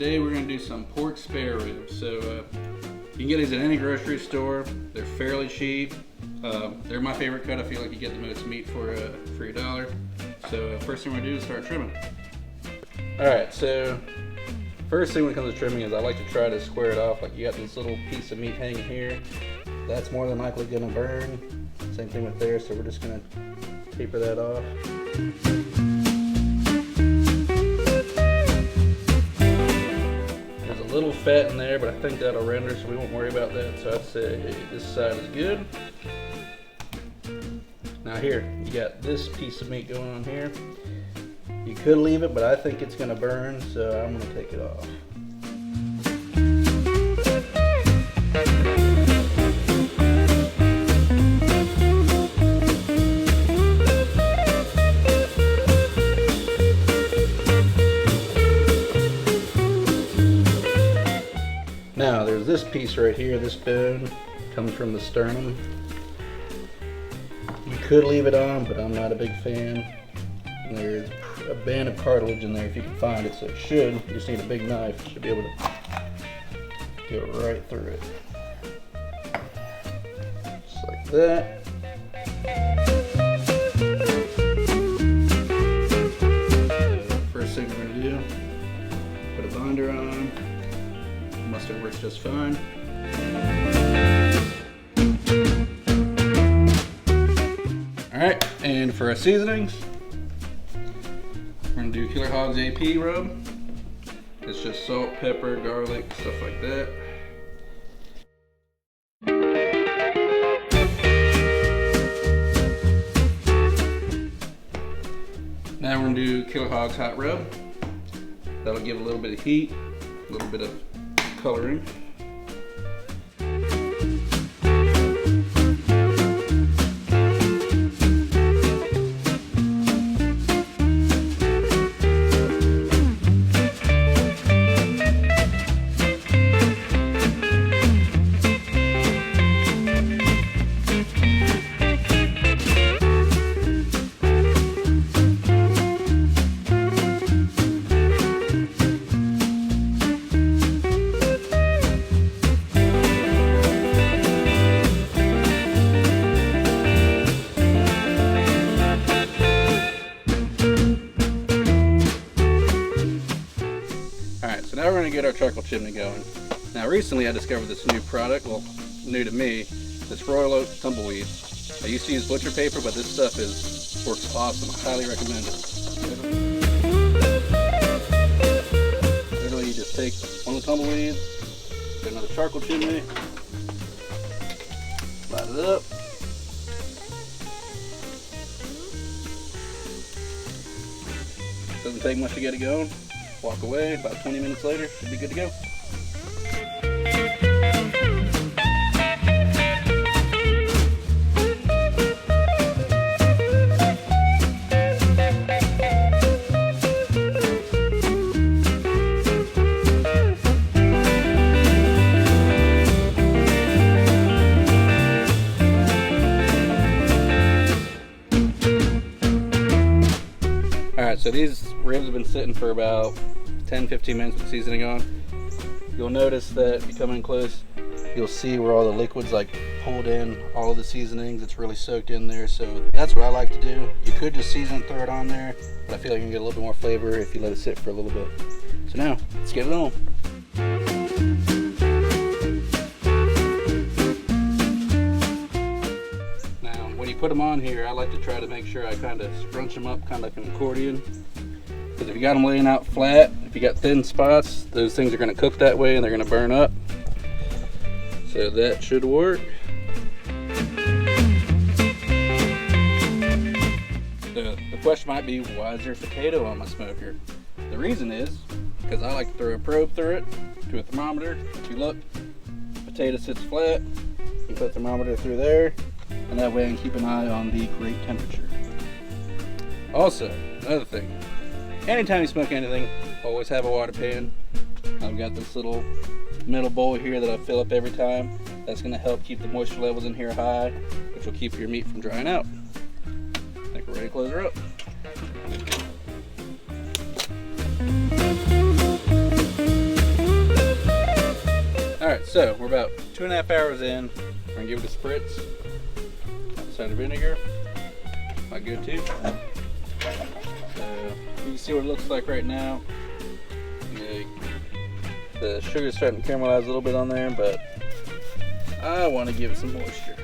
today we're going to do some pork spare ribs. So you can get these at any grocery store. They're fairly cheap. They're my favorite cut. I feel like you get the most meat for your dollar. So first thing we're going to do is start trimming. Alright, so first thing when it comes to trimming is I like to try to square it off. Like you got this little piece of meat hanging here. That's more than likely going to burn. Same thing with there, so we're just going to taper that off. There's a little fat in there, but I think that'll render, so we won't worry about that. So I'd say this side is good. Now here, you got this piece of meat going on here. You could leave it, but I think it's going to burn, so I'm going to take it off. Now there's this piece right here, this bone comes from the sternum. You could leave it on, but I'm not a big fan. And there's a band of cartilage in there if you can find it, so it should. You just need a big knife, you should be able to go right through it. Just like that. First thing we're going to do, put a binder on. Mustard works just fine. Alright, and for our seasonings, we're going to do Killer Hogs AP rub. It's just salt, pepper, garlic, stuff like that. Now we're going to do Killer Hogs hot rub. That'll give a little bit of heat, a little bit of coloring. So now we're going to get our charcoal chimney going. Now recently I discovered this new product, well, new to me, this Royal Oak tumbleweed. I used to use butcher paper, but this stuff works awesome. I highly recommend it. Literally you just take one of the tumbleweeds, get another charcoal chimney, light it up. Doesn't take much to get it going. Walk away, about 20 minutes later, should be good to go. Alright, so these ribs have been sitting for about 10-15 minutes with seasoning on. You'll notice that if you come in close, you'll see where all the liquids like pulled in all of the seasonings. It's really soaked in there, so that's what I like to do. You could just season and throw it on there, but I feel like you can get a little bit more flavor if you let it sit for a little bit. So now, let's get it on. Now, when you put them on here, I like to try to make sure I kind of scrunch them up, kind of like an accordion. Because if you got them laying out flat, if you got thin spots, those things are going to cook that way and they're going to burn up. So that should work. The question might be, why is there a potato on my smoker? The reason is because I like to throw a probe through it to a thermometer. If you look, the potato sits flat. You put the thermometer through there, and that way I can keep an eye on the grate temperature. Also, another thing. Anytime you smoke anything, always have a water pan. I've got this little metal bowl here that I fill up every time. That's going to help keep the moisture levels in here high, which will keep your meat from drying out. I think we're ready to close her up. So we're about 2.5 hours in. We're gonna give it a spritz. Apple cider vinegar, might go too. So you can see what it looks like right now. The sugar's starting to caramelize a little bit on there, but I want to give it some moisture.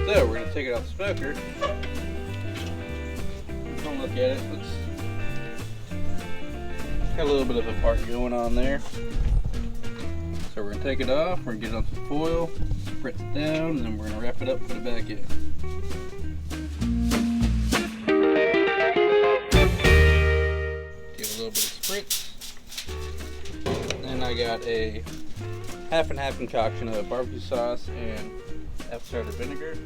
So we're going to take it off the smoker. Don't look at it. Looks got a little bit of a part going on there. So we're going to take it off, we're going to get it on some foil, spritz it down, and then we're going to wrap it up and put it back in. Give it a little bit of spritz. Then I got a half and half concoction of barbecue sauce and apple cider vinegar.